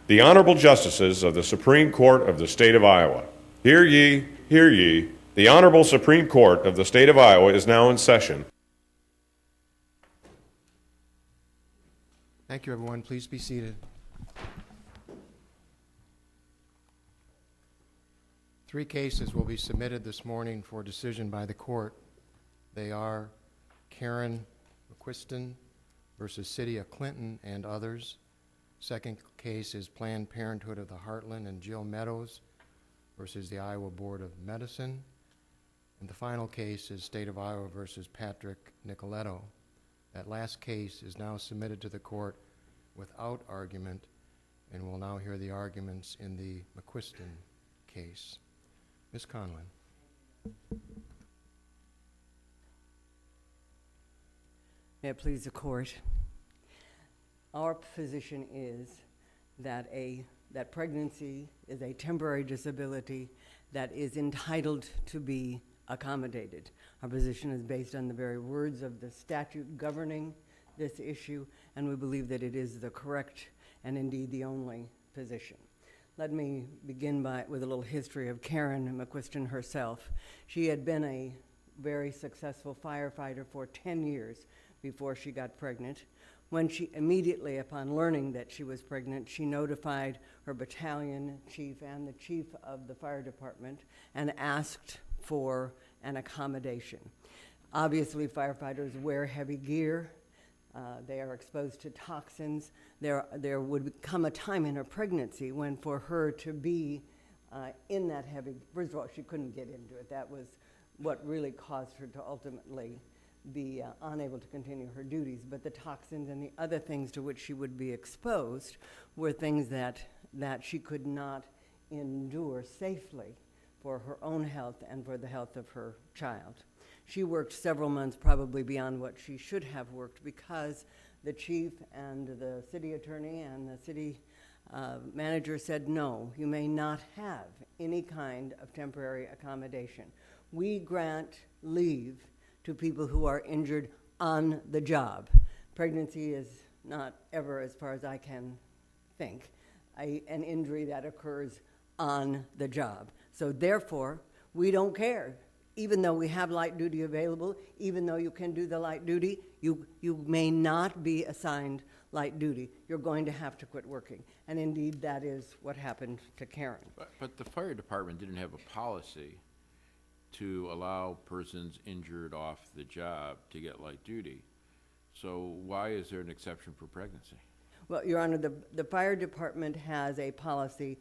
The Honorable Justices of the Supreme Court of the State of Iowa. Hear ye, hear ye. The Honorable Supreme Court of the State of Iowa is now in session. Thank you, everyone. Please be seated. Three cases will be submitted this morning for decision by the court. They are Karen McQuistion versus City of Clinton and others. Second case is Planned Parenthood of the Heartland and Jill Meadows versus the Iowa Board of Medicine. And the final case is State of Iowa versus Patrick Nicoletto. That last case is now submitted to the court without argument, and we'll now hear the arguments in the McQuistion case. Ms. Conlin. May it please the court. Our position is that that pregnancy is a temporary disability that is entitled to be accommodated. Our position is based on the very words of the statute governing this issue, and we believe that it is the correct and indeed the only position. Let me begin with a little history of Karen McQuistion herself. She had been a very successful firefighter for 10 years before she got pregnant. When she immediately upon learning that she was pregnant, she notified her battalion chief and the chief of the fire department and asked for an accommodation. Obviously, firefighters wear heavy gear. They are exposed to toxins. There would come a time in her pregnancy when for her to be in that heavy, first of all, she couldn't get into it. That was what really caused her to ultimately be unable to continue her duties. But the toxins and the other things to which she would be exposed were things that she could not endure safely for her own health and for the health of her child. She worked several months, probably beyond what she should have worked, because the chief and the city attorney and the city manager said, no, you may not have any kind of temporary accommodation. We grant leave to people who are injured on the job. Pregnancy is not ever, as far as I can think, an injury that occurs on the job. So therefore, we don't care. Even though we have light duty available, even though you can do the light duty, you may not be assigned light duty. You're going to have to quit working. And indeed, that is what happened to Karen. But the fire department didn't have a policy to allow persons injured off the job to get light duty. So why is there an exception for pregnancy? Well, Your Honor, the fire department has a policy.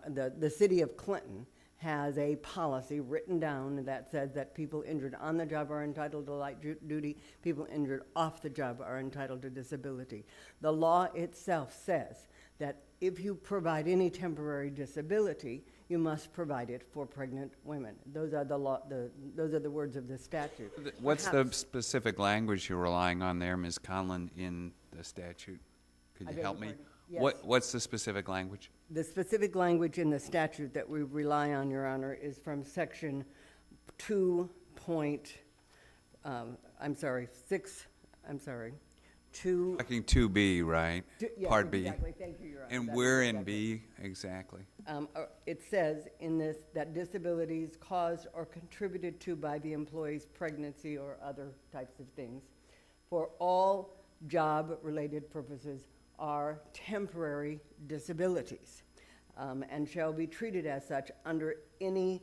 The city of Clinton has a policy written down that says that people injured on the job are entitled to light duty, people injured off the job are entitled to disability. The law itself says that if you provide any temporary disability, you must provide it for pregnant women. Those are those are the words of the statute. What's the specific language you're relying on there, Ms. Conlin, in the statute? Could you help me? Yes. What's the specific language? The specific language in the statute that we rely on, Your Honor, is from section 2. Fucking 2B, right? Yes, Part B. exactly. Thank you, Your Honor. And That's where exactly. in B exactly? It says in this that disabilities caused or contributed to by the employee's pregnancy or other types of things for all job-related purposes are temporary disabilities and shall be treated as such under any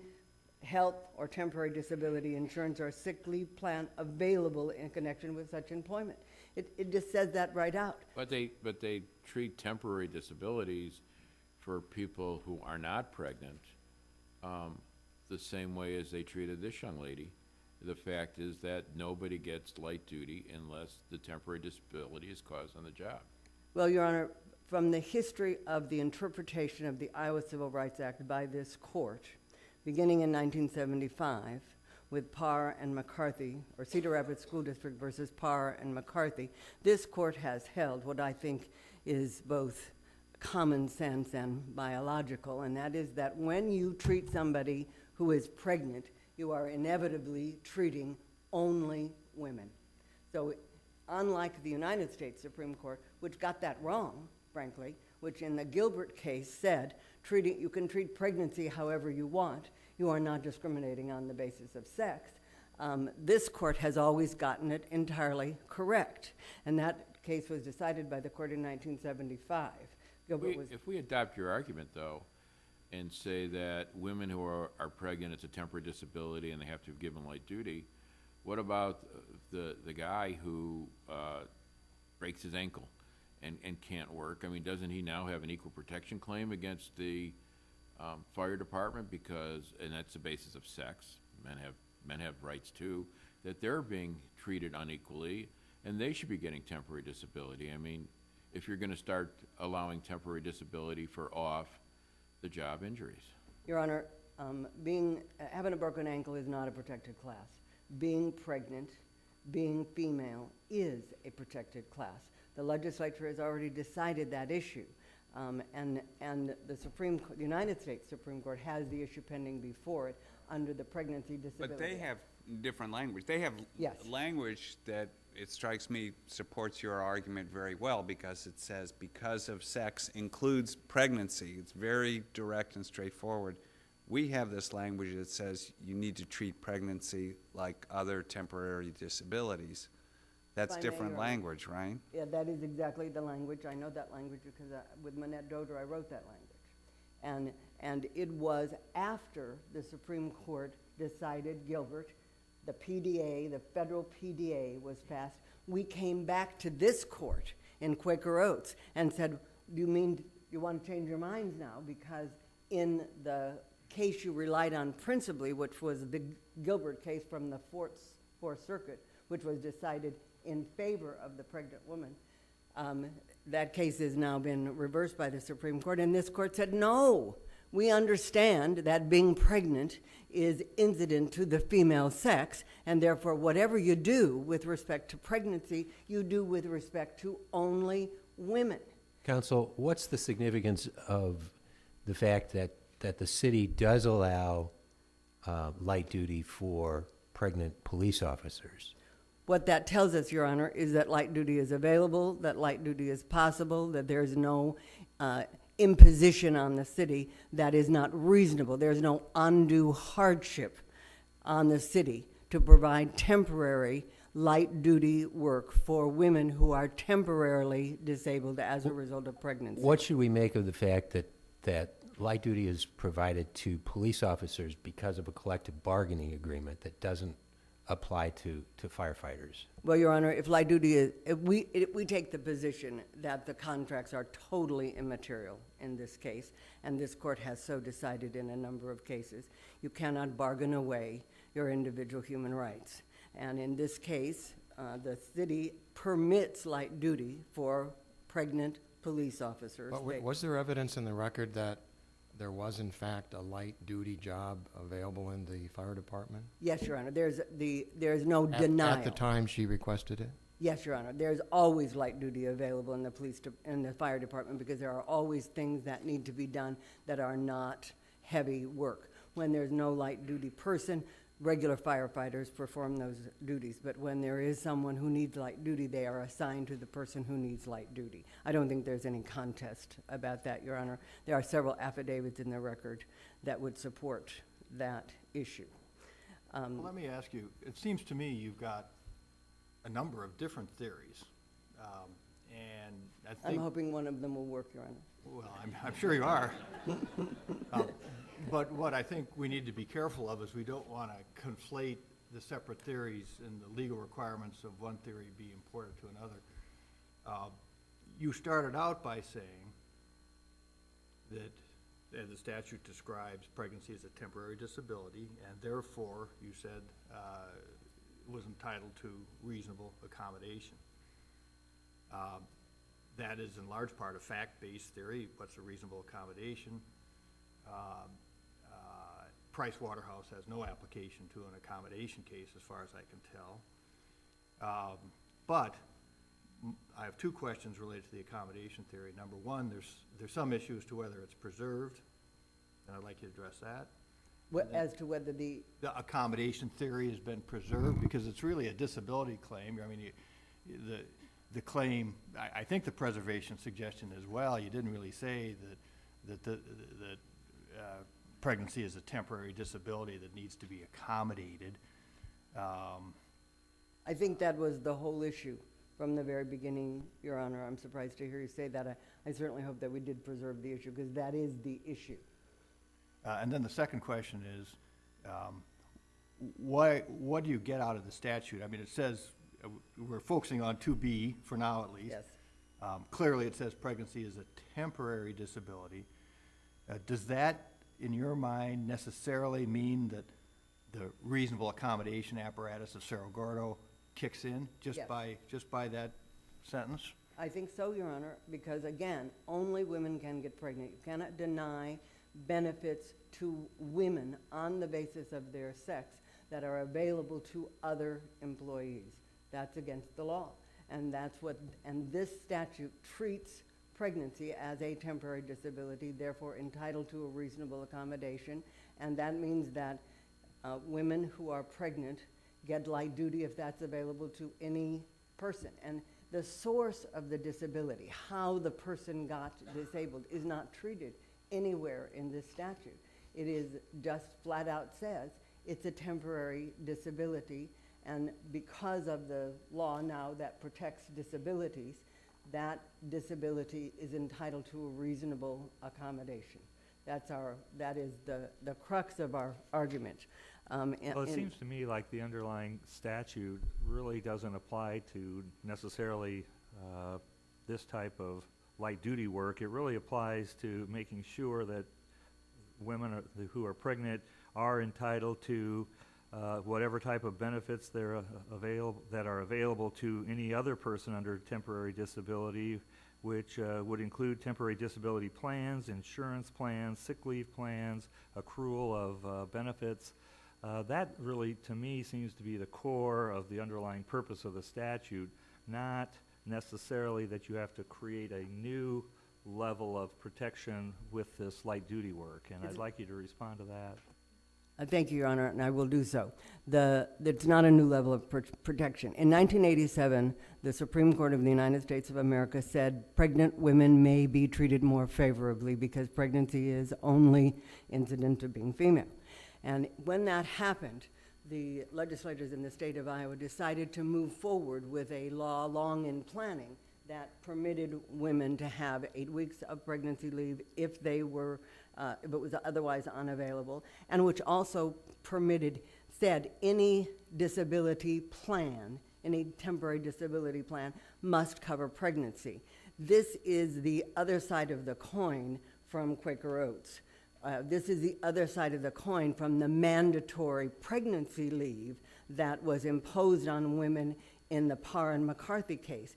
health or temporary disability insurance or sick leave plan available in connection with such employment. It just says that right out. But they treat temporary disabilities for people who are not pregnant the same way as they treated this young lady. The fact is that nobody gets light duty unless the temporary disability is caused on the job. Well, Your Honor, from the history of the interpretation of the Iowa Civil Rights Act by this court, beginning in 1975, with Parr and McCarthy, or Cedar Rapids School District versus Parr and McCarthy, this court has held what I think is both common sense and biological, and that is that when you treat somebody who is pregnant, you are inevitably treating only women. So unlike the United States Supreme Court, which got that wrong, frankly, which in the Gilbert case said, you can treat pregnancy however you want. You are not discriminating on the basis of sex. This court has always gotten it entirely correct. And that case was decided by the court in 1975. Gilbert was... If we adopt your argument, though, and say that women who are pregnant, it's a temporary disability and they have to have given light duty, what about the guy who breaks his ankle and can't work? I mean, doesn't he now have an equal protection claim against the fire department because, and that's the basis of sex, men have rights too, that they're being treated unequally and they should be getting temporary disability? I mean, if you're gonna start allowing temporary disability for off-the-job injuries. Your Honor, having a broken ankle is not a protected class. Being pregnant, being female is a protected class. The legislature has already decided that issue. And the United States Supreme Court has the issue pending before it under the Pregnancy Disability But they Act. have different language. They have Yes. language that, it strikes me, supports your argument very well because it says because of sex includes pregnancy. It's very direct and straightforward. We have this language that says you need to treat pregnancy like other temporary disabilities. That's If I may, different Your Honor. language, right? Yeah, that is exactly the language. I know that language because with Manette Doder, I wrote that language. And it was after the Supreme Court decided Gilbert, the PDA, the federal PDA was passed, we came back to this court in Quaker Oats and said, you mean you want to change your minds now? Because in the case you relied on principally, which was the Gilbert case from the Fourth Circuit, which was decided in favor of the pregnant woman, that case has now been reversed by the Supreme Court, and this court said, no, we understand that being pregnant is incident to the female sex, and therefore whatever you do with respect to pregnancy, you do with respect to only women. Counsel, what's the significance of the fact that the city does allow light duty for pregnant police officers? What that tells us, Your Honor, is that light duty is available, that light duty is possible, that there's no imposition on the city that is not reasonable. There's no undue hardship on the city to provide temporary light duty work for women who are temporarily disabled as a result of pregnancy. What should we make of the fact that light duty is provided to police officers because of a collective bargaining agreement that doesn't apply to firefighters? Well, Your Honor, if light duty is, if we take the position that the contracts are totally immaterial in this case, and this court has so decided in a number of cases, you cannot bargain away your individual human rights. And in this case, the city permits light duty for pregnant police officers. But was there evidence in the record that there was, in fact, a light-duty job available in the fire department? Yes, Your Honor. There's no denial. At the time she requested it? Yes, Your Honor. There's always light duty available in the in the fire department because there are always things that need to be done that are not heavy work. When there's no light duty person, regular firefighters perform those duties. But when there is someone who needs light duty, they are assigned to the person who needs light duty. I don't think there's any contest about that, Your Honor. There are several affidavits in the record that would support that issue. Well, let me ask you, it seems to me you've got a number of different theories. And I think... I'm hoping one of them will work, Your Honor. Well, I'm sure you are. But what I think we need to be careful of is we don't want to conflate the separate theories and the legal requirements of one theory be important to another. You started out by saying that the statute describes pregnancy as a temporary disability, and therefore, you said, was entitled to reasonable accommodation. That is in large part a fact-based theory. What's a reasonable accommodation? Price Waterhouse has no application to an accommodation case as far as I can tell. But I have two questions related to the accommodation theory. Number one, there's some issue as to whether it's preserved, and I'd like you to address that. As to whether the accommodation theory has been preserved, because it's really a disability claim. I mean, the claim, I think the preservation suggestion as well, you didn't really say that pregnancy is a temporary disability that needs to be accommodated. I think that was the whole issue from the very beginning, Your Honor. I'm surprised to hear you say that. I certainly hope that we did preserve the issue, because that is the issue. And then the second question is, what do you get out of the statute? I mean, it says, we're focusing on 2B for now at least. Yes. Clearly, it says pregnancy is a temporary disability. Does that, in your mind, necessarily mean that the reasonable accommodation apparatus of Cerro Gordo kicks in just Yes. by that sentence? I think so, Your Honor, because again, only women can get pregnant. You cannot deny benefits to women on the basis of their sex that are available to other employees. That's against the law. And this statute treats pregnancy as a temporary disability, therefore entitled to a reasonable accommodation. And that means that women who are pregnant get light duty if that's available to any person. And the source of the disability, how the person got disabled, is not treated anywhere in this statute. It is just flat out says it's a temporary disability, and because of the law now that protects disabilities, that disability is entitled to a reasonable accommodation. That is the crux of our argument. Well, it seems to me like the underlying statute really doesn't apply to necessarily this type of light duty work. It really applies to making sure that women who are pregnant are entitled to whatever type of benefits that are available to any other person under temporary disability, which would include temporary disability plans, insurance plans, sick leave plans, accrual of benefits. That really, to me, seems to be the core of the underlying purpose of the statute, not necessarily that you have to create a new level of protection with this light duty work. And I'd like you to respond to that. Thank you, Your Honor, and I will do so. It's not a new level of protection. In 1987, the Supreme Court of the United States of America said pregnant women may be treated more favorably because pregnancy is only incident to being female. And when that happened, the legislators in the state of Iowa decided to move forward with a law long in planning that permitted women to have 8 weeks of pregnancy leave if it was otherwise unavailable, and which also said any disability plan, any temporary disability plan must cover pregnancy. This is the other side of the coin from Quaker Oats. This is the other side of the coin from the mandatory pregnancy leave that was imposed on women in the Parr and McCarthy case.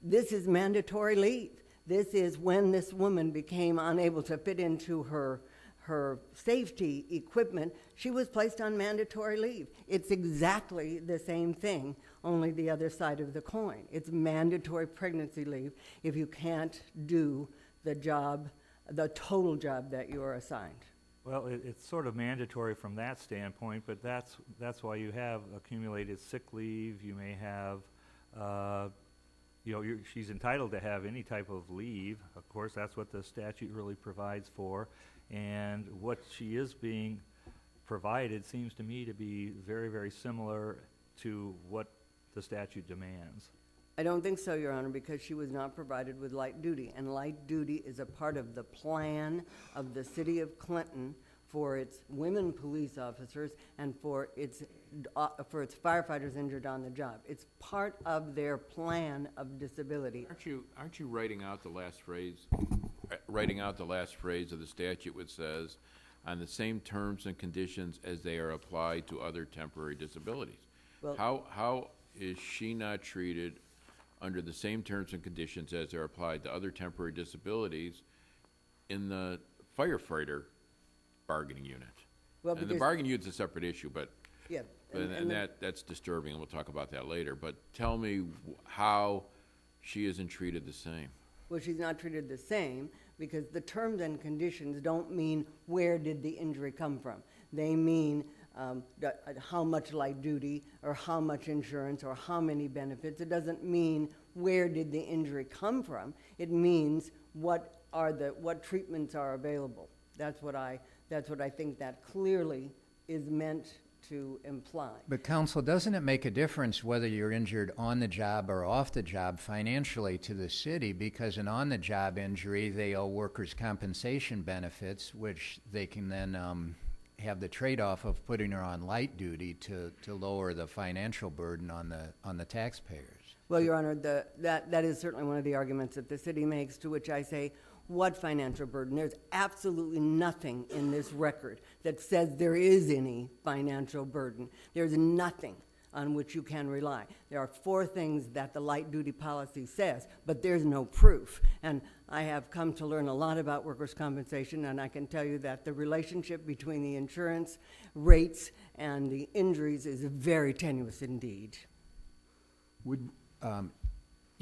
This is mandatory leave. This is when this woman became unable to fit into her safety equipment, she was placed on mandatory leave. It's exactly the same thing, only the other side of the coin. It's mandatory pregnancy leave if you can't do the job, the total job that you are assigned. Well, it's sort of mandatory from that standpoint, but that's why you have accumulated sick leave. You may have, she's entitled to have any type of leave. Of course, that's what the statute really provides for. And what she is being provided seems to me to be very, very similar to what the statute demands. I don't think so, Your Honor, because she was not provided with light duty, and light duty is a part of the plan of the city of Clinton for its women police officers and for its firefighters injured on the job. It's part of their plan of disability. Aren't you writing out the last phrase? Writing out the last phrase of the statute, which says, "on the same terms and conditions as they are applied to other temporary disabilities." Well, how is she not treated under the same terms and conditions as they're applied to other temporary disabilities in the firefighter bargaining unit? Well, and the bargaining unit's a separate issue, but yeah, that's disturbing, and we'll talk about that later. But tell me how she isn't treated the same. Well, she's not treated the same because the terms and conditions don't mean where did the injury come from. They mean how much light duty or how much insurance or how many benefits. It doesn't mean where did the injury come from. It means what treatments are available. That's what I think that clearly is meant to imply. But counsel, doesn't it make a difference whether you're injured on the job or off the job financially to the city? Because an on-the-job injury, they owe workers' compensation benefits, which they can then have the trade-off of putting her on light duty to lower the financial burden on the taxpayers. Well, Your Honor, that is certainly one of the arguments that the city makes, to which I say, what financial burden? There's absolutely nothing in this record that says there is any financial burden. There's nothing on which you can rely. There are 4 things that the light duty policy says, but there's no proof. And I have come to learn a lot about workers' compensation, and I can tell you that the relationship between the insurance rates and the injuries is very tenuous indeed.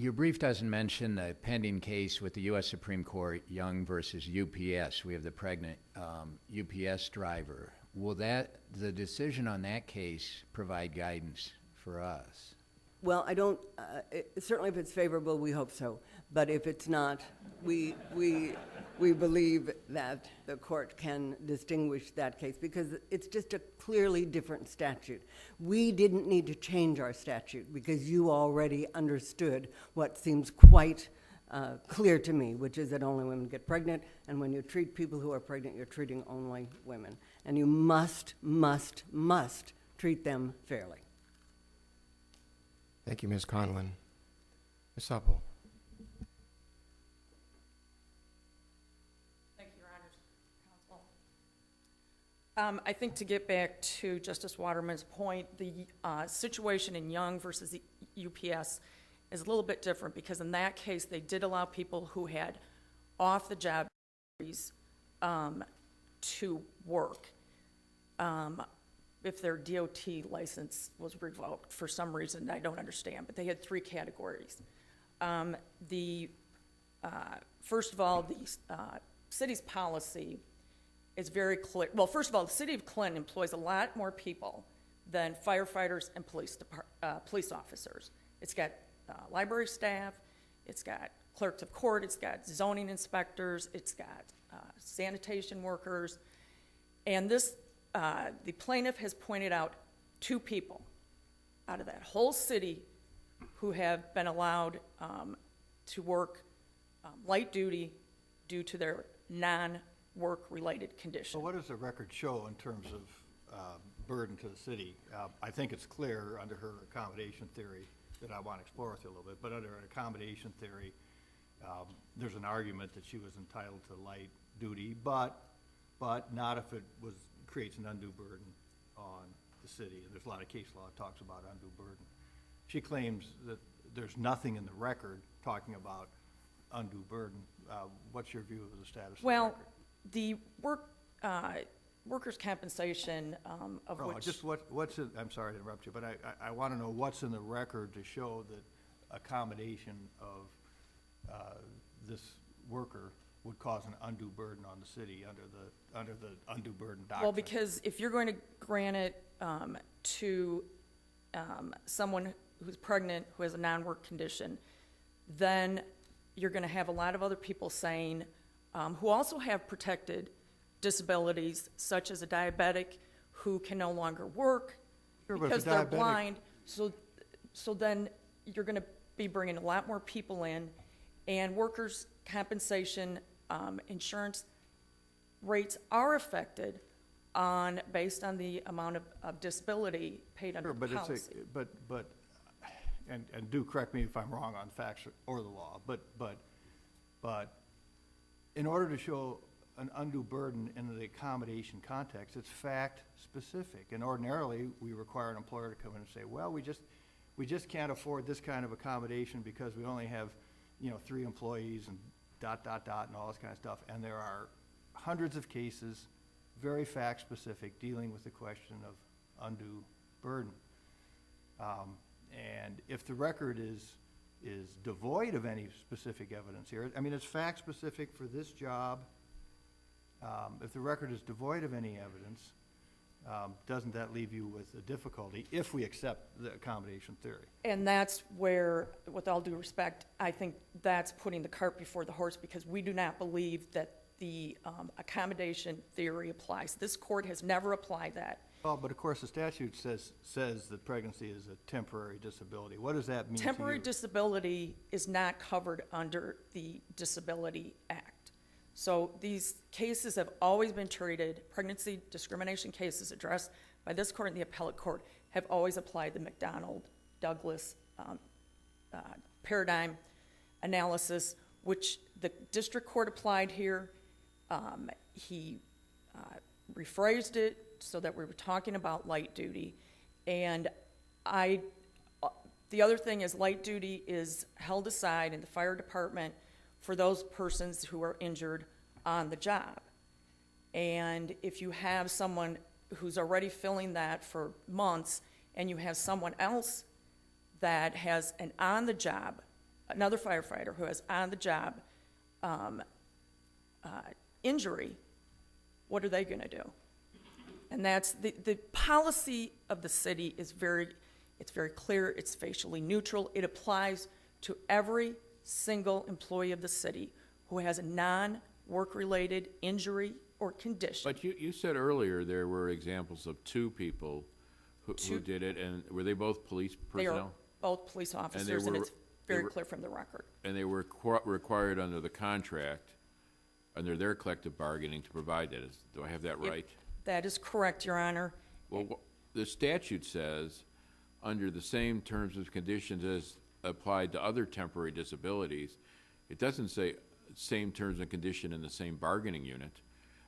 Your brief doesn't mention the pending case with the U.S. Supreme Court, Young versus UPS. We have the pregnant UPS driver. Will the decision on that case provide guidance for us? Well, I don't, certainly if it's favorable, we hope so. But if it's not, we believe that the court can distinguish that case because it's just a clearly different statute. We didn't need to change our statute because you already understood what seems quite clear to me, which is that only women get pregnant, and when you treat people who are pregnant, you're treating only women. And you must treat them fairly. Thank you, Ms. Conlin. Ms. Sueppel. Thank you, Your Honors. Counsel. I think to get back to Justice Waterman's point, the situation in Young versus the UPS is a little bit different because in that case, they did allow people who had off-the-job injuries to work if their DOT license was revoked for some reason I don't understand, but they had 3 categories. First of all, the city's policy is very clear. Well, first of all, the city of Clinton employs a lot more people than firefighters and police officers. It's got library staff, it's got clerks of court, it's got zoning inspectors, it's got sanitation workers, and this the plaintiff has pointed out 2 people out of that whole city who have been allowed to work light duty due to their non-work-related condition. So what does the record show in terms of burden to the city? I think it's clear under her accommodation theory that I want to explore with you a little bit, but under an accommodation theory, there's an argument that she was entitled to light duty, but not if it creates an undue burden on the city. And there's a lot of case law that talks about undue burden. She claims that there's nothing in the record talking about undue burden. What's your view of the status of the record? Well, the workers' compensation of which... Just what's in, I'm sorry to interrupt you, but I want to know what's in the record to show that accommodation of this worker would cause an undue burden on the city under the undue burden doctrine. Well, because if you're going to grant it to someone who's pregnant who has a non-work condition, then you're going to have a lot of other people saying, who also have protected disabilities, such as a diabetic who can no longer work because they're blind. So then you're going to be bringing a lot more people in, and workers' compensation insurance rates are affected based on the amount of disability paid under the policy. And do correct me if I'm wrong on facts or the law, but in order to show an undue burden in the accommodation context, it's fact specific. And ordinarily, we require an employer to come in and say, well, we just can't afford this kind of accommodation because we only have 3 employees and ... and all this kind of stuff. And there are hundreds of cases, very fact specific, dealing with the question of undue burden. And if the record is devoid of any specific evidence here, I mean, it's fact specific for this job. If the record is devoid of any evidence, doesn't that leave you with a difficulty if we accept the accommodation theory? And that's where, with all due respect, I think that's putting the cart before the horse, because we do not believe that the accommodation theory applies. This court has never applied that. Well, but of course, the statute says that pregnancy is a temporary disability. What does that mean to you? Temporary disability is not covered under the Disability Act. So these cases have always been treated, pregnancy discrimination cases addressed by this court and the appellate court have always applied the McDonnell-Douglas paradigm analysis, which the district court applied here. He rephrased it so that we were talking about light duty. And the other thing is light duty is held aside in the fire department for those persons who are injured on the job. And if you have someone who's already filling that for months and you have someone else that has an on-the-job, another firefighter who has on-the-job injury, what are they going to do? And that's the policy of the city is very clear. It's facially neutral. It applies to every single employee of the city who has a non-work-related injury or condition. But you said earlier there were examples of two people who did it, and were they both police personnel? They are both police officers, and it's very clear from the record. And they were required under the contract, under their collective bargaining, to provide that. Do I have that right? That is correct, Your Honor. Well, the statute says, under the same terms and conditions as applied to other temporary disabilities, it doesn't say same terms and condition in the same bargaining unit.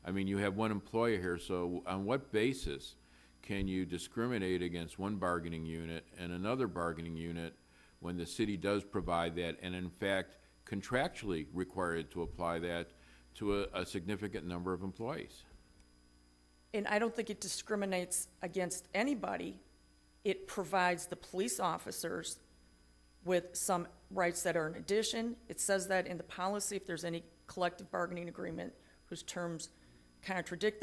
I mean, you have one employer here, so on what basis can you discriminate against one bargaining unit and another bargaining unit when the city does provide that and, in fact, contractually required to apply that to a significant number of employees? And I don't think it discriminates against anybody. It provides the police officers with some rights that are in addition. It says that in the policy, if there's any collective bargaining agreement whose terms contradict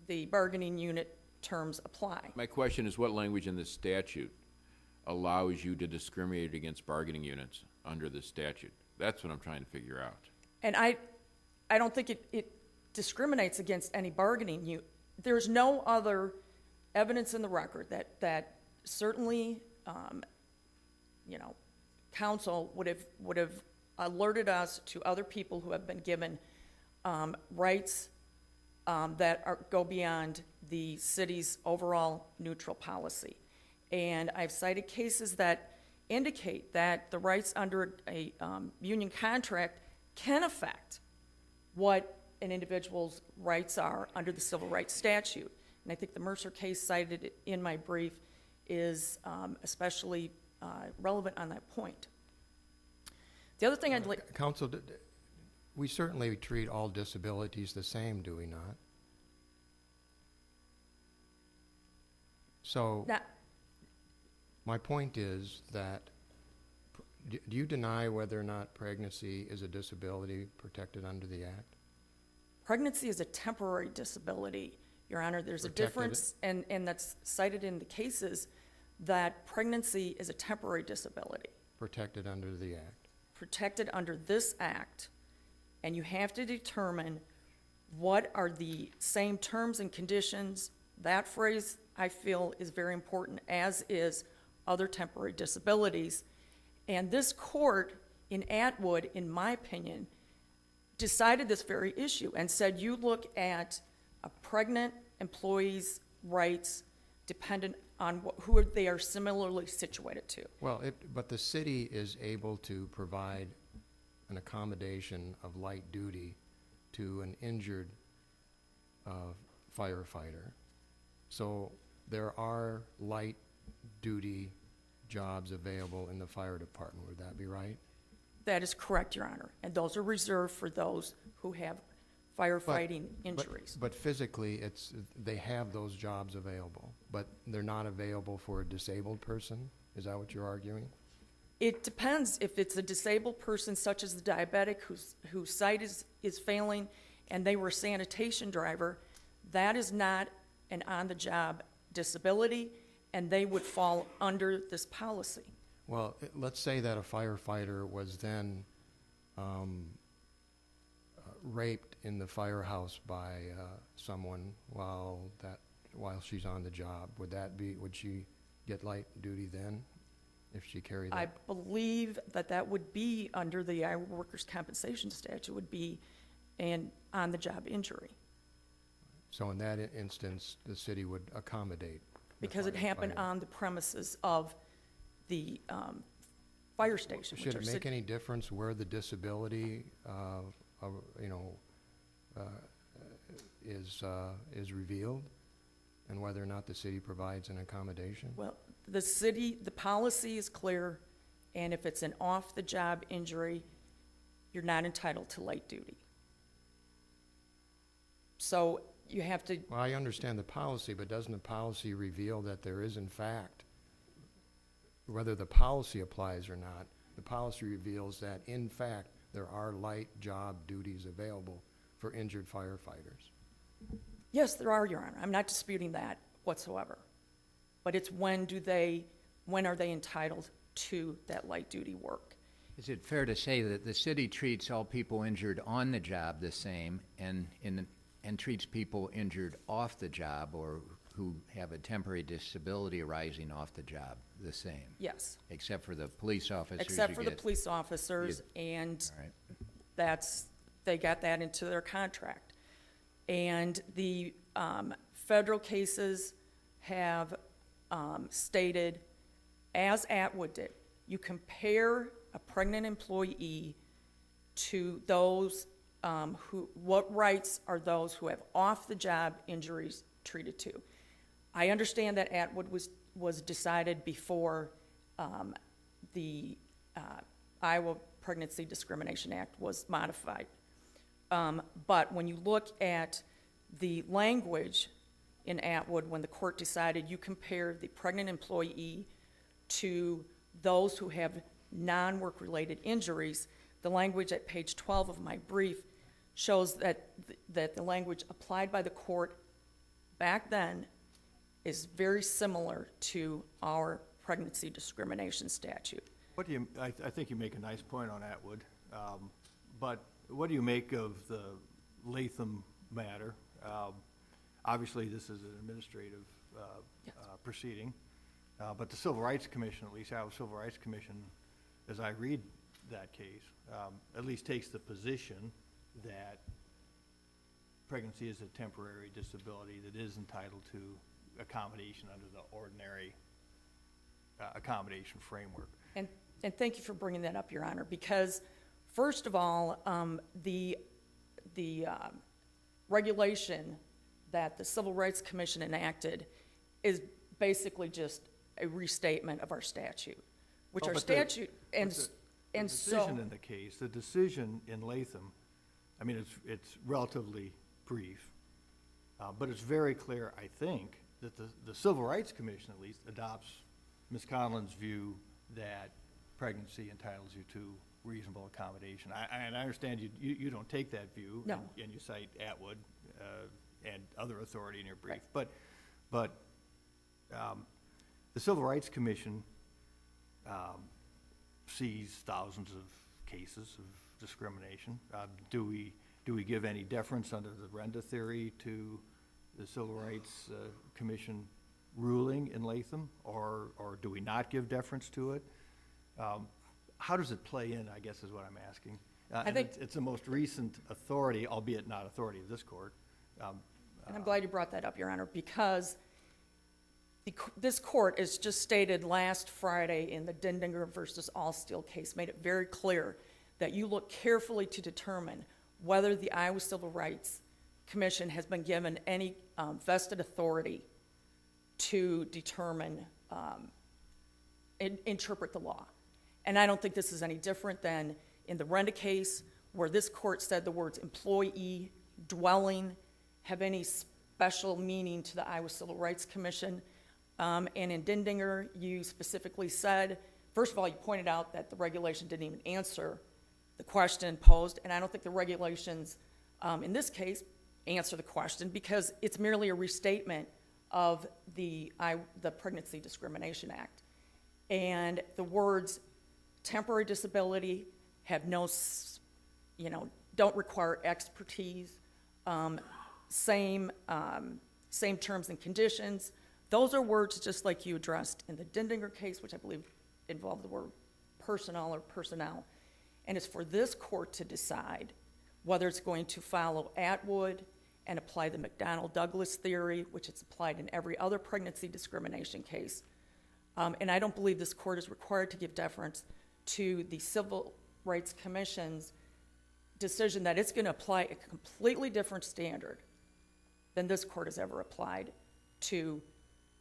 the bargaining unit terms apply. My question is, what language in this statute allows you to discriminate against bargaining units under this statute? That's what I'm trying to figure out. And I don't think it discriminates against any bargaining unit. There's no other evidence in the record that certainly, counsel would have alerted us to other people who have been given rights that go beyond the city's overall neutral policy. And I've cited cases that indicate that the rights under a union contract can affect what an individual's rights are under the civil rights statute. And I think the Mercer case cited in my brief is especially relevant on that point. The other thing I'd like... Counsel, we certainly treat all disabilities the same, do we not? So, my point is that, do you deny whether or not pregnancy is a disability protected under the Act? Pregnancy is a temporary disability, Your Honor. There's a difference, and that's cited in the cases, that pregnancy is a temporary disability. Protected under the Act. Protected under this Act, and you have to determine what are the same terms and conditions. That phrase, I feel, is very important, as is other temporary disabilities. And this court in Atwood, in my opinion, decided this very issue and said you look at a pregnant employee's rights dependent on who they are similarly situated to. Well, but the city is able to provide an accommodation of light duty to an injured firefighter. So there are light duty jobs available in the fire department. Would that be right? That is correct, Your Honor. And those are reserved for those who have firefighting injuries. But physically, they have those jobs available, but they're not available for a disabled person? Is that what you're arguing? It depends. If it's a disabled person, such as the diabetic whose sight is failing, and they were a sanitation driver, that is not an on-the-job disability, and they would fall under this policy. Well, let's say that a firefighter was then raped in the firehouse by someone while she's on the job. Would she get light duty then if she carried that? I believe that would be under the Iowa Workers' Compensation Statute, would be an on-the-job injury, So in that instance, the city would accommodate the because it happened firefighter. on the premises of the fire station. which Should are it make city- any difference where the disability, is revealed, and whether or not the city provides an accommodation? Well, the policy is clear, and if it's an off-the-job injury, you're not entitled to light duty. So you have to, Well, I understand the policy, but doesn't the policy reveal that there is in fact, whether the policy applies or not, the policy reveals that in fact there are light job duties available for injured firefighters? yes, there are, Your Honor. I'm not disputing that whatsoever. But it's when are they entitled to that light duty work? Is it fair to say that the city treats all people injured on the job the same and treats people injured off the job or who have a temporary disability arising off the job the same? Yes, Except for the police officers? except you for the get- police officers, and All right. they got that into their contract. And the federal cases have stated, as Atwood did, you compare a pregnant employee to those what rights are those who have off-the-job injuries treated to. I understand that Atwood was decided before the Iowa Pregnancy Discrimination Act was modified. But when you look at the language in Atwood, when the court decided you compare the pregnant employee to those who have non-work-related injuries, the language at page 12 of my brief shows that the language applied by the court back then is very similar to our pregnancy discrimination statute. I think you make a nice point on Atwood, but what do you make of the Latham matter? Obviously, this is an administrative proceeding, but the Civil Rights Commission, at least Iowa Civil Rights Commission, as I read that case, at least takes the position that pregnancy is a temporary disability that is entitled to accommodation under the ordinary accommodation framework. And thank you for bringing that up, Your Honor, because first of all, the regulation that the Civil Rights Commission enacted is basically just a restatement of our statute, which our statute, and so. The decision in the case, the decision in Latham, I mean, it's relatively brief, but it's very clear, I think, that the Civil Rights Commission at least adopts Ms. Conlin's view that pregnancy entitles you to reasonable accommodation. And I understand you don't take that view. No. And you cite Atwood and other authority in your brief. Right. But the Civil Rights Commission sees thousands of cases of discrimination. Do we give any deference under the Renda theory to the Civil Rights Commission ruling in Latham, or do we not give deference to it? How does it play in, I guess, is what I'm asking. I think it's the most recent authority, albeit not authority of this court. And I'm glad you brought that up, Your Honor, because this court, as just stated last Friday in the Dindinger versus Allsteel case, made it very clear that you look carefully to determine whether the Iowa Civil Rights Commission has been given any vested authority to determine, interpret the law. And I don't think this is any different than in the Renda case, where this court said the words employee, dwelling, have any special meaning to the Iowa Civil Rights Commission. And in Dindinger, you specifically said, first of all, you pointed out that the regulation didn't even answer the question posed, and I don't think the regulations in this case, answer the question because it's merely a restatement of the Pregnancy Discrimination Act. And the words temporary disability have no, don't require expertise, same terms and conditions. Those are words just like you addressed in the Dindinger case, which I believe involved the word personnel or personnel. And it's for this court to decide whether it's going to follow Atwood and apply the McDonnell-Douglas theory, which is applied in every other pregnancy discrimination case. And I don't believe this court is required to give deference to the Civil Rights Commission's decision that it's going to apply a completely different standard than this court has ever applied to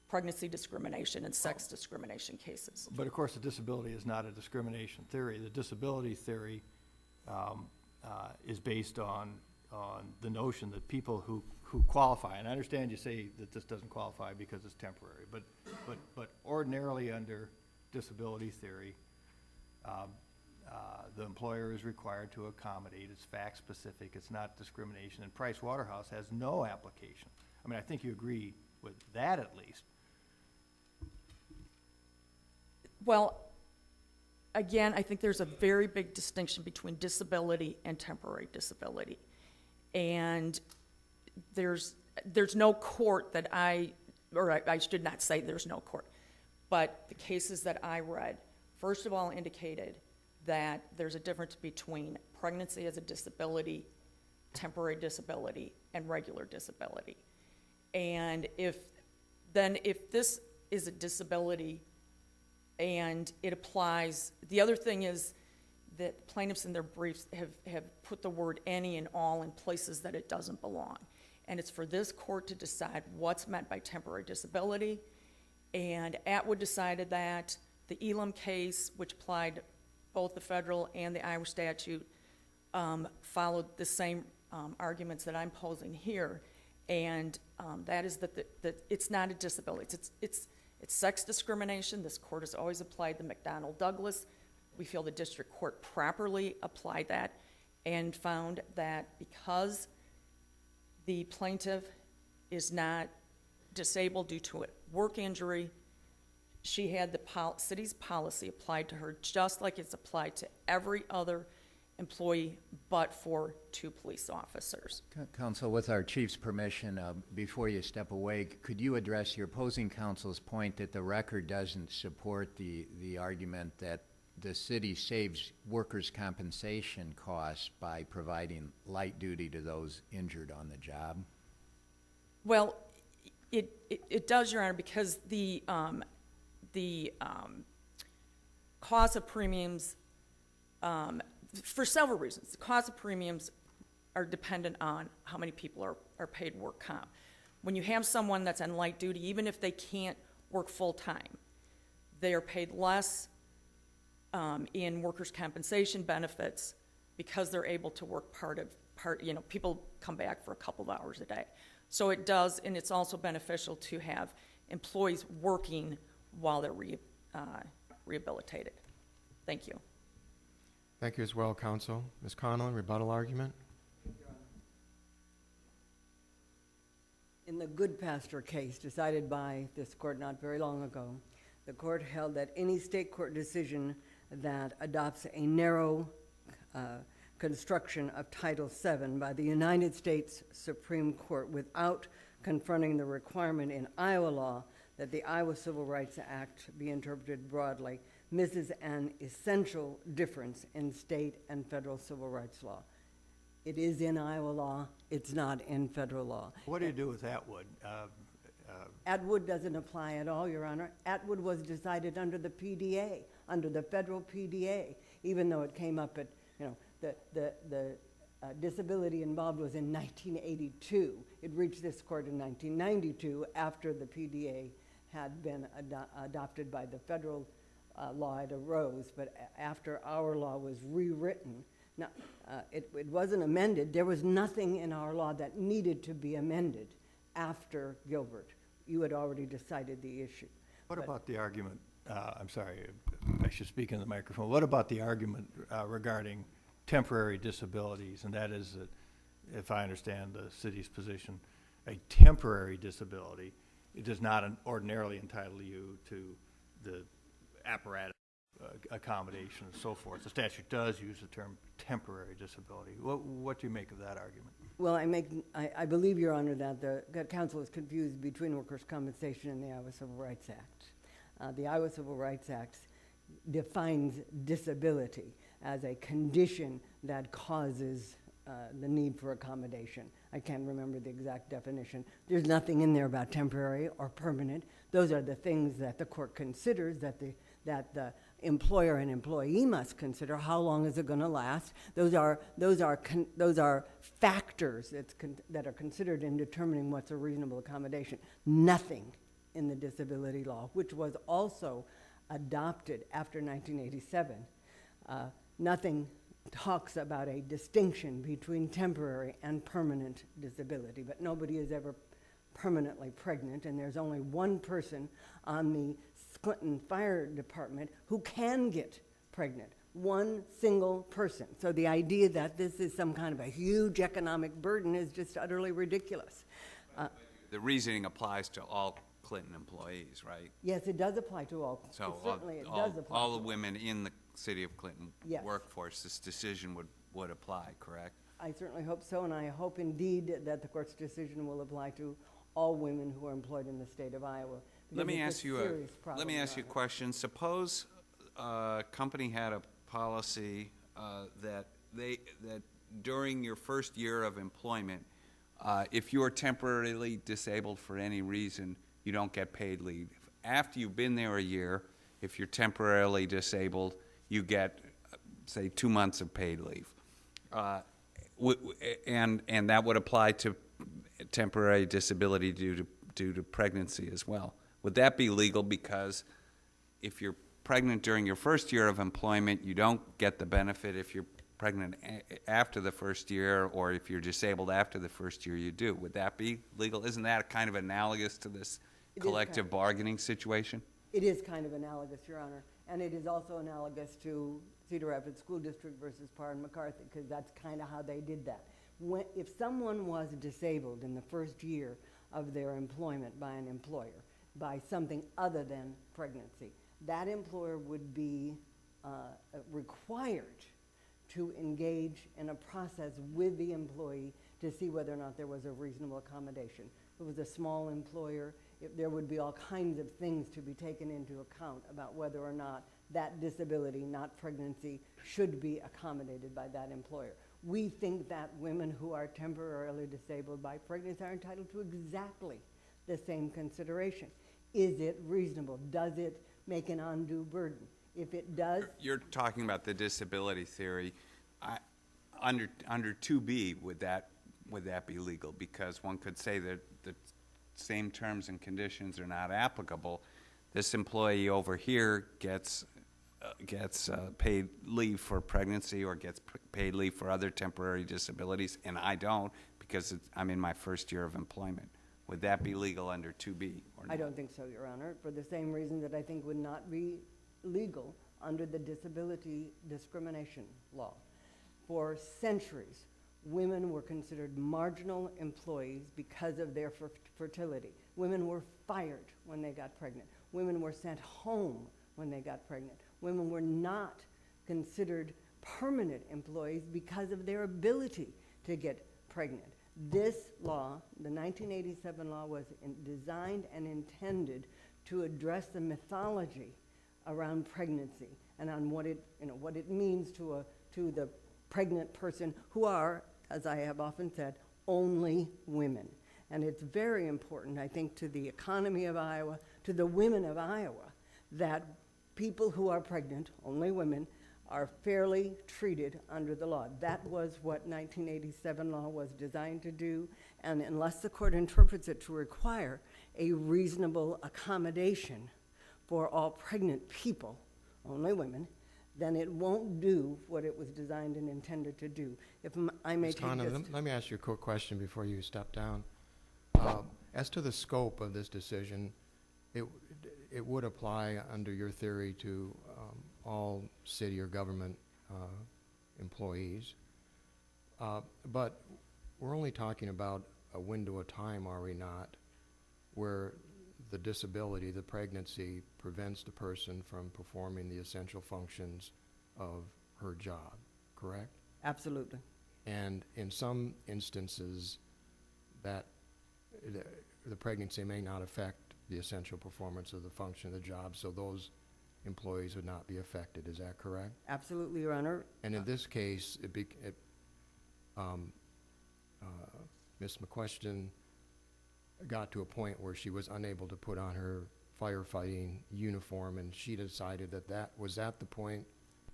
pregnancy discrimination and sex discrimination cases. But of course, the disability is not a discrimination theory. The disability theory is based on the notion that people who qualify, and I understand you say that this doesn't qualify because it's temporary, but ordinarily under disability theory, the employer is required to accommodate. It's fact-specific. It's not discrimination. And Price Waterhouse has no application. I mean, I think you agree with that at least. Well, again, I think there's a very big distinction between disability and temporary disability. And there's no court that I should not say there's no court, but the cases that I read, first of all, indicated that there's a difference between pregnancy as a disability, temporary disability, and regular disability. And if this is a disability and it applies, the other thing is that plaintiffs in their briefs have put the word any and all in places that it doesn't belong. And it's for this court to decide what's meant by temporary disability. And Atwood decided that. The Elam case, which applied both the federal and the Iowa statute, followed the same arguments that I'm posing here. And that is that it's not a disability. It's sex discrimination. This court has always applied the McDonnell-Douglas. We feel the district court properly applied that and found that because the plaintiff is not disabled due to a work injury, she had the city's policy applied to her just like it's applied to every other employee but for 2 police officers. Counsel, with our chief's permission, before you step away, could you address your opposing counsel's point that the record doesn't support the argument that the city saves workers' compensation costs by providing light duty to those injured on the job? Well, it does, Your Honor, because the cost of premiums, for several reasons, the cost of premiums are dependent on how many people are paid work comp. When you have someone that's on light duty, even if they can't work full-time, they are paid less in workers' compensation benefits because they're able to work people come back for a couple of hours a day. So it does, and it's also beneficial to have employees working while they're rehabilitated. Thank you. Thank you as well, counsel. Ms. Conlin, rebuttal argument? In the Goodpasture case decided by this court not very long ago, the court held that any state court decision that adopts a narrow construction of Title VII by the United States Supreme Court without confronting the requirement in Iowa law that the Iowa Civil Rights Act be interpreted broadly misses an essential difference in state and federal civil rights law. It is in Iowa law. It's not in federal law. What do you do with Atwood? Atwood doesn't apply at all, Your Honor. Atwood was decided under the PDA, under the federal PDA, even though it came up at, the disability involved was in 1982. It reached this court in 1992 after the PDA had been adopted by the federal law. It arose, but after our law was rewritten. Now, it wasn't amended. There was nothing in our law that needed to be amended after Gilbert. You had already decided the issue. What about the argument, I'm sorry, I should speak in the microphone. What about the argument regarding temporary disabilities, and that is that if I understand the city's position, a temporary disability, it does not ordinarily entitle you to the apparatus accommodation and so forth. The statute does use the term temporary disability. What do you make of that argument? Well, I believe, Your Honor, that the council is confused between workers' compensation and the Iowa Civil Rights Act. The Iowa Civil Rights Act defines disability as a condition that causes the need for accommodation. I can't remember the exact definition. There's nothing in there about temporary or permanent. Those are the things that the court considers, that the employer and employee must consider. How long is it going to last? Those are factors that are considered in determining what's a reasonable accommodation. Nothing in the disability law, which was also adopted after 1987, nothing talks about a distinction between temporary and permanent disability, but nobody is ever permanently pregnant, and there's only one person on the Clinton Fire Department who can get pregnant. One single person. So the idea that this is some kind of a huge economic burden is just utterly ridiculous. The reasoning applies to all Clinton employees, right? Yes, it does apply to all. So Certainly it does apply all to the women in the city of Clinton Yes. workforce, this decision would apply, correct? I certainly hope so, and I hope indeed that the court's decision will apply to all women who are employed in the state of Iowa. Let me because ask it's you serious problem, let me ask you a Your Honor. question. Suppose a company had a policy that during your first year of employment, if you're temporarily disabled for any reason, you don't get paid leave. After you've been there a year, if you're temporarily disabled, you get, say, 2 months of paid leave. And that would apply to temporary disability due to pregnancy as well. Would that be legal? Because if you're pregnant during your first year of employment, you don't get the benefit. If you're pregnant after the first year, or if you're disabled after the first year, you do. Would that be legal? Isn't that kind of analogous to this collective bargaining situation? It is kind of analogous, Your Honor, and it is also analogous to Cedar Rapids School District versus Parr and McCarthy, because that's kind of how they did that. If someone was disabled in the first year of their employment by an employer, by something other than pregnancy, that employer would be required to engage in a process with the employee to see whether or not there was a reasonable accommodation. If it was a small employer, there would be all kinds of things to be taken into account about whether or not that disability, not pregnancy, should be accommodated by that employer. We think that women who are temporarily disabled by pregnancy are entitled to exactly the same consideration. Is it reasonable? Does it make an undue burden? If it does... You're talking about the disability theory. Under 2B, would that be legal? Because one could say that the same terms and conditions are not applicable. This employee over here gets paid leave for pregnancy or gets paid leave for other temporary disabilities, and I don't because I'm in my first year of employment. Would that be legal under 2B or not? I don't think so, Your Honor, for the same reason that I think would not be legal under the disability discrimination law. For centuries, women were considered marginal employees because of their fertility. Women were fired when they got pregnant. Women were sent home when they got pregnant. Women were not considered permanent employees because of their ability to get pregnant. This law, the 1987 law, was designed and intended to address the mythology around pregnancy and on what it means to the pregnant person, who are, as I have often said, only women. And it's very important, I think, to the economy of Iowa, to the women of Iowa, that people who are pregnant, only women, are fairly treated under the law. That was what 1987 law was designed to do, and unless the court interprets it to require a reasonable accommodation for all pregnant people, only women, then it won't do what it was designed and intended to do. If I may Ms. take Conlin, just... let me ask you a quick question before you step down. As to the scope of this decision, it would apply under your theory to all city or government employees. But we're only talking about a window of time, are we not, where the disability, the pregnancy, prevents the person from performing the essential functions of her job, correct? Absolutely. And in some instances, that the pregnancy may not affect the essential performance of the function of the job, so those employees would not be affected. Is that correct? Absolutely, Your Honor. And in this case, Ms. McQuistion got to a point where she was unable to put on her firefighting uniform, and she decided that was at the point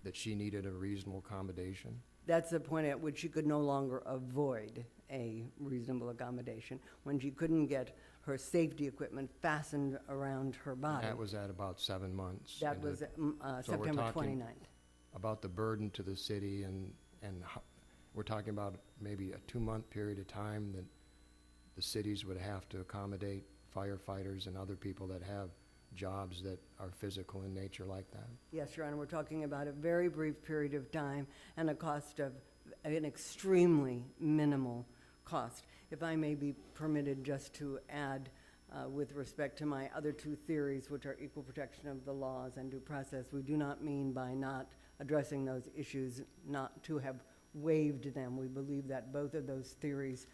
that she needed a reasonable accommodation? That's the point at which she could no longer avoid a reasonable accommodation, when she couldn't get her safety equipment fastened around her body. That was at about 7 months. That into- was so we're September talking 29th. About the burden to the city, and we're talking about maybe a 2-month period of time that the cities would have to accommodate firefighters and other people that have jobs that are physical in nature like that. Yes, Your Honor, we're talking about a very brief period of time and a cost of an extremely minimal cost. If I may be permitted just to add, with respect to my other two theories, which are equal protection of the laws and due process, we do not mean by not addressing those issues not to have waived them. We believe that both of those theories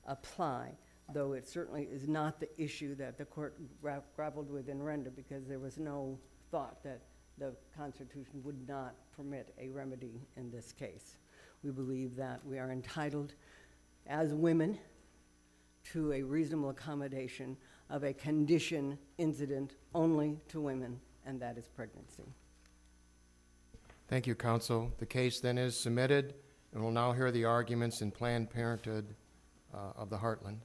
apply, though it certainly is not the issue that the court grappled with in Render, because there was no thought that the Constitution would not permit a remedy in this case. We believe that we are entitled as women to a reasonable accommodation of a condition incident only to women, and that is pregnancy. Thank you, counsel. The case then is submitted, and we'll now hear the arguments in Planned Parenthood of the Heartland.